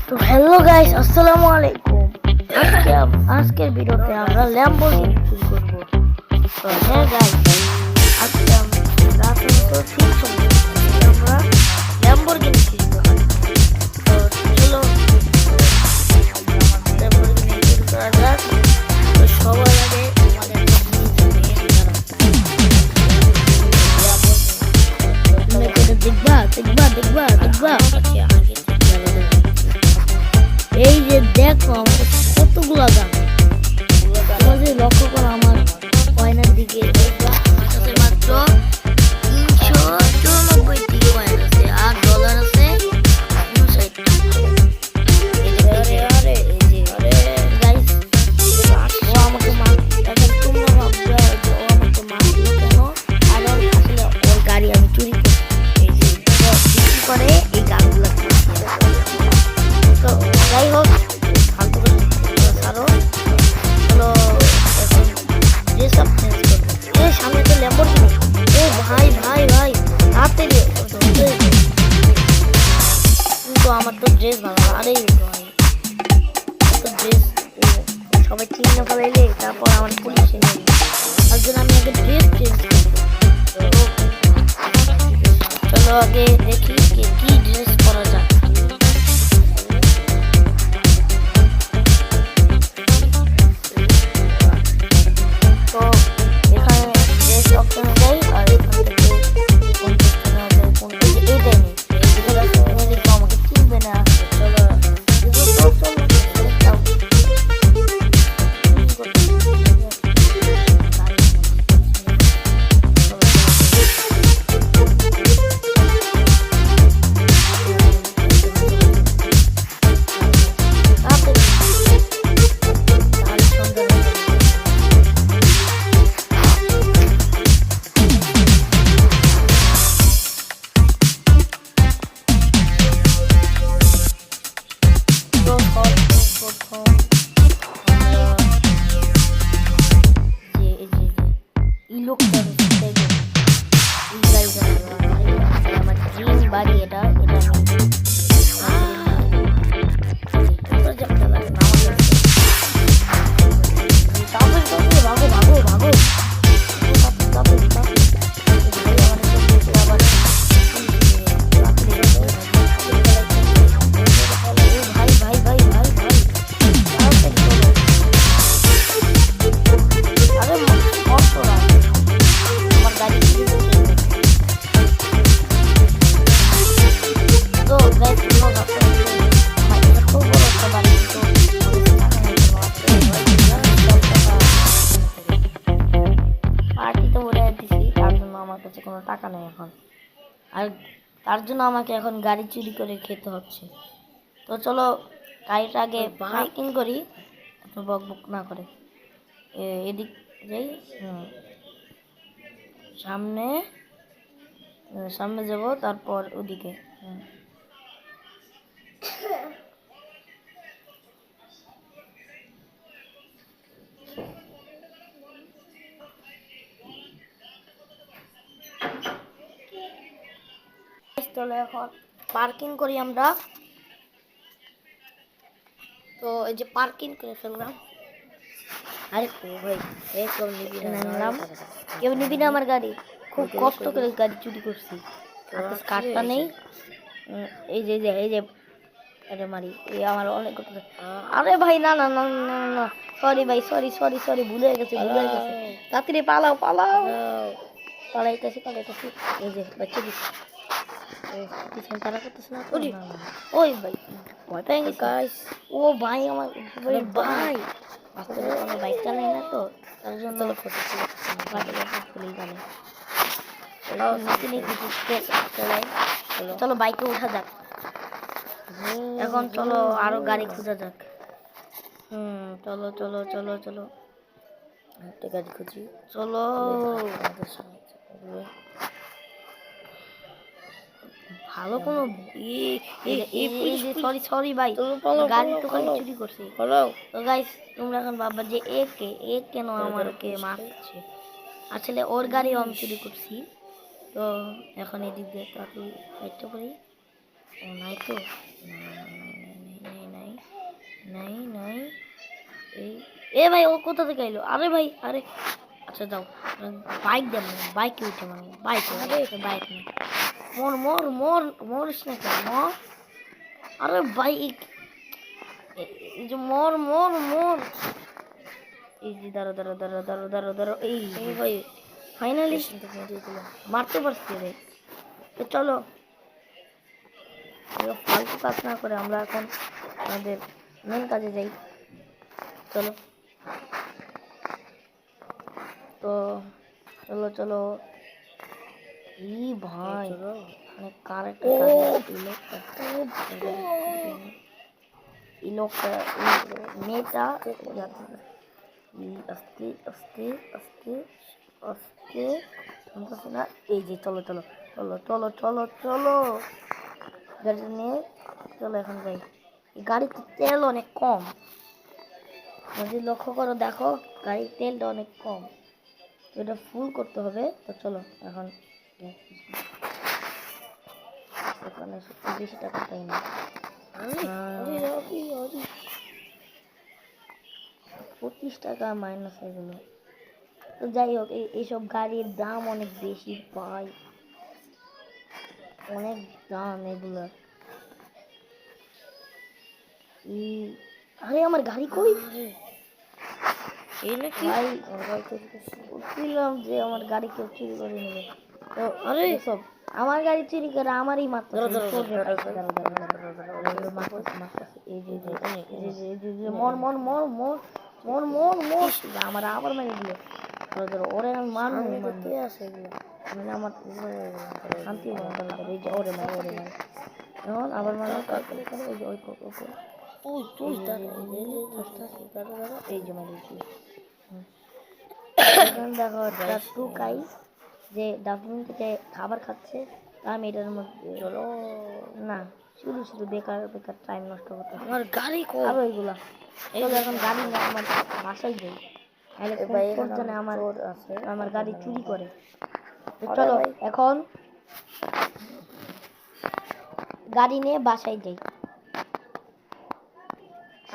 তো hello guys, আসসালামু আলাইকুম। আজকের ভিডিওতে আমরা ল্যাম্বরগিনি চুরি করব। তো হ্যাঁ গাইস, আজকে রাতে তো ঠিক সময় আমরা ল্যাম্বরগিনি চুরি করব। তো চলো ল্যাম্বরগিনি চুরি করা যাক। তো সবার আগে আমাদের দেখবা দেখবা দেখবা দেখবা এই যে দেখো আমাদের কতগুলো গান তোমাদের লক্ষ্য করো আমার কয়নার দিকে মাত্র 394টি কয়েন আছে আর ডলার আছে 59টি। ও আমাকে এখন তোমরা ভাববে যে ও আমাকে মারলো কেন, কারণ আসলে ওর গাড়ি আমি চুরি করি বিক্রি করে এই গানগুলো। তো যাই হোক, ফালতু করে ছাড়ো, চলো এখন ড্রেস আপ চেঞ্জ করবো। সামনে তো ল্যাম্বরগিনি। ও ভাই ভাই ভাই তাড়াতাড়ি, কিন্তু আমার তো ড্রেস ভালো। আরে ভাই তো ড্রেস সবাই চিনে ফেলাইলে তারপর আমার পুলিশে নেই, তার জন্য আমি আগে ড্রেস চেঞ্জ করবো। চলো আগে দেখি কি ড্রেস পরা যায়। তো এখানে ড্রেস অপশনে যাই আর এখান থেকে কোনটা নেওয়া যায়, কোনটা এইটাই নেই, এগুলো দেখবো আমাকে চিনবে না। চলো বাড়ি এটা কোনো টাকা নেই এখন, আর তার জন্য আমাকে এখন গাড়ি চুরি করে খেতে হচ্ছে। তো চলো গাড়িটা আগে পার্কিং করি, এত বক বক না করে। এদিক যাই, সামনে সামনে যাব, তারপর ওদিকে। চলো এখন পার্কিং করি আমরা। তো এই যে পার্কিং করে ফেললাম। আরে ভাই কেউ নিবি না, কেউ নিবি না আমার গাড়ি। খুব কষ্ট করে গাড়ি চুরি করছি, কার্ডটা নেই। এই যে এই যে আরে মারি, এই আমার অনেক। আরে ভাই না না না না না, সরি ভাই, সরি সরি সরি, ভুলে গেছে তাড়াতাড়ি পালাও পালাও, পালাইতেছি। এই যে বাচ্চা দিচ্ছি, তারা করতেছে না। ওই ভাই ভয় পেয়ে গেছে গাইস। ও ভাই আমার ভাই বাইক চালাই না তো, তার জন্য চলো বাইকে উঠা যাক এখন। চলো আরো গাড়ি খোঁজা যাক। চলো চলো চলো চলো একটা গাড়ি খুঁজি। চলো ভালো কোনো সরি সরি ভাই, গাড়ি তো খালি চুরি করছে। তো গাইস তোমরা এখন ভাববা যে এ কেন আমাকে মারছে, আসলে ওর গাড়ি আমি চুরি করছি। তো এখন এদিক দিয়ে তাড়াতাড়ি সাইডটা করি। নাই তো, এ ভাই ও কোথা থেকে এলো? আরে ভাই আরে আচ্ছা যাও বাইক দেব বাইকে উঠে মানে বাইক বাইক নেই মোর মোর মোর মোরিস না কেন মোর আরে বাইক এই যে মোর মোর মোর এই যে দাঁড়ো দাঁড়ো দাঁড়ো দাঁড়ো দাঁড়ো দাঁড়ো এই ভাই ফাইনালি মারতে পারছি রে তো চলো ফালতু কাজ না করে আমরা এখন আমাদের মেন কাজে যাই চলো তো চলো চলো ই ভাই মানে কার একটা এই লোকটা মেয়েটা আস্তে আস্তে আস্তে আস্তে শুনতেছে না এই যে চলো চলো চলো চলো চলো চলো গাড়িটা নিয়ে চলো এখন যাই এই গাড়িতে তেল অনেক কম যদি লক্ষ্য করো দেখো গাড়ির তেলটা অনেক কম তো এটা ফুল করতে হবে তো চলো এখন এখানে সত্যি বেশি টাকা পাই না 25 টাকা মাইনাস হয়ে গেল তো যাই হোক এইসব গাড়ির দাম অনেক বেশি পাই অনেক দাম এগুলোর আরে আমার গাড়ি কই ভাই বলছিলাম যে আমার গাড়ি কেউ চুরি করে নেবে তো আরে সব আমার গাড়ি চুরি করে আমারই মাত্র মর মর মর মর মর মর মর আমার আবার মেরে দিল ওরে আমি মারবো আছে মানে আমার শান্তি এই যে ওরে মার ওরে মার এখন আবার মারো ওই যে ওই তুই তুই এই যে মারিয়েছি দেখো টুকাই যে ডাস্টবিন থেকে খাবার খাচ্ছে আমি এটার মধ্যে চলো না শুধু শুধু বেকার বেকার টাইম নষ্ট করতে আমার গাড়ি আরো এইগুলা চলো এখন গাড়ি না আমার বাসায় যাই তাহলে আমার আছে আমার গাড়ি চুরি করে চলো এখন গাড়ি নিয়ে বাসায় যাই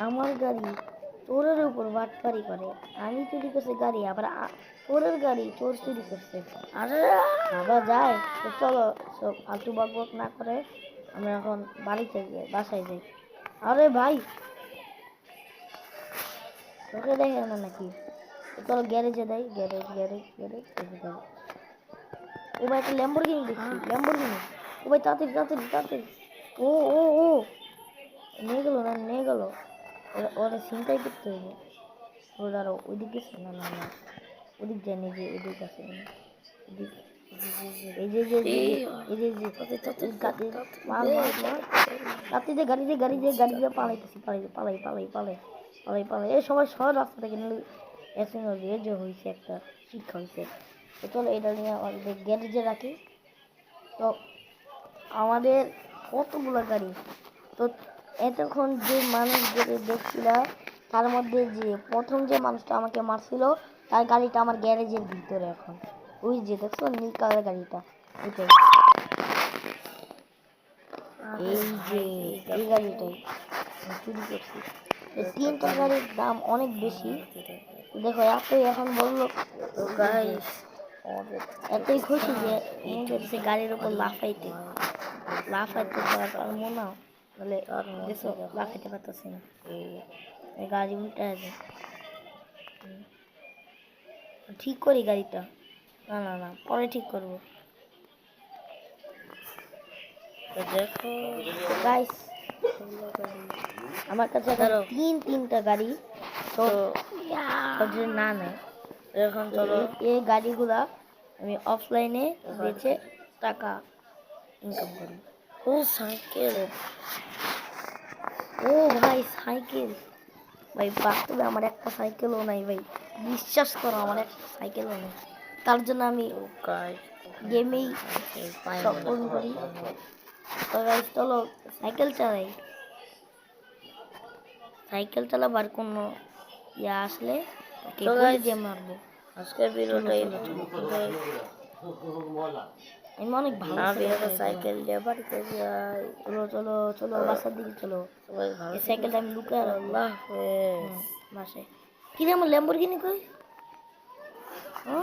আমার গাড়ি চোরের উপর বাটপারি করে আমি চুরি করছি গাড়ি আবার চোরের গাড়ি চোর চুরি করছে আরে আবার যায় তো চলো সব ফালতু বক বক না করে আমরা এখন বাড়িতে যাই বাসায় যাই আরে ভাই তোকে দেখে না নাকি চলো গ্যারেজে দেয় গ্যারেজ গ্যারেজ গ্যারেজ ও ভাই একটা ল্যাম্বরগিনি দেখছি ল্যাম্বরগিনি ও ভাই তাড়াতাড়ি তাড়াতাড়ি তাড়াতাড়ি ও ও ও নিয়ে গেলো না নিয়ে গেলো ওরা চিন্তাই করতে হবে ওরা আরো ওইদিক গেছে না না না ওদিক জানি যে এদিক আছে এই যে যে এই যে যে গাড়ি দিয়ে গাড়ি দিয়ে গাড়ি দিয়ে পালাইতেছি পালাই পালাই পালাই পালাই পালাই পালাই এই সবাই সব রাস্তা থেকে নিলে অ্যাক্সিডেন্ট হয়েছে যে হয়েছে একটা শিক্ষা হয়েছে তো চলো এটা নিয়ে আমাদের গ্যারেজে রাখি তো আমাদের কতগুলো গাড়ি তো এতক্ষণ যে মানুষদের দেখছিলাম তার মধ্যে যে প্রথম যে মানুষটা আমাকে মারছিল তার গাড়িটা আমার গ্যারেজের ভিতরে এখন ওই যে দেখছো নীল কালার গাড়িটা ওইটাই এই যে এই গাড়িটাই চুরি করছি তিনটা গাড়ির দাম অনেক বেশি দেখো এতই এখন বললো গাইস এতই খুশি যে সে গাড়ির উপর লাফাইতে পারবো না তাহলে দেখো লাফাইতে পারতেছি না এই গাড়ি উল্টে আছে ঠিক করি গাড়িটা না না না পরে ঠিক করবো দেখো গাইস আমার কাছে তিনটা গাড়ি তো না নেয় এখন চলো এই গাড়িগুলা আমি অফলাইনে বেচে টাকা ইনকাম করি ও সাইকেল ও ভাই সাইকেল ভাই বাস্তবে আমার একটা সাইকেলও নাই ভাই বিশ্বাস করো আমার একটা সাইকেলও নেই তার জন্য আমি গেমেই সফল করি তো গাইস চলো সাইকেল চালাই সাইকেল চালাবার কোনো ইয়ে আসলে দিয়ে মারবো আজকের ভিডিওটা আমি অনেক ভালো সাইকেল দিয়ে বাড়িতে যাই চলো চলো চলো বাসার দিকে চলো এই সাইকেলটা আমি লুকায় রাখবো বাসায় কি রে আমার ল্যাম্বরগিনি কই?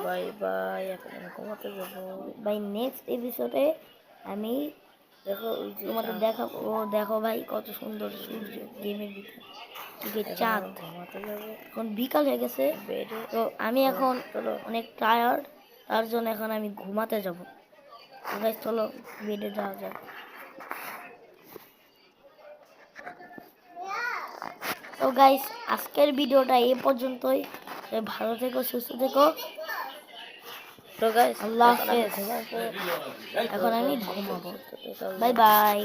বাই বাই, এখন আমি ঘুমাতে যাবো। ভাই নেক্সট এপিসোডে আমি দেখো ওই যে তোমাদের দেখাবো। ও দেখো ভাই কত সুন্দর সূর্য গেমের ভিতরে, এদিকে চাঁদ। ঘুমাতে যাবো এখন বিকাল হয়ে গেছে, বেডে। তো আমি এখন চলো অনেক টায়ার্ড, তার জন্য এখন আমি ঘুমাতে যাব। তো গাইস চলো বেডে যাওয়া যাক। তো গাইস আজকের ভিডিওটা এই পর্যন্তই। ভালো থেকো, সুস্থ থেকো। তো গাইস আল্লাহ এখন আমি হাফেজ। ঘুমাবো। এখন আমি ঘুমাবো। Bye bye.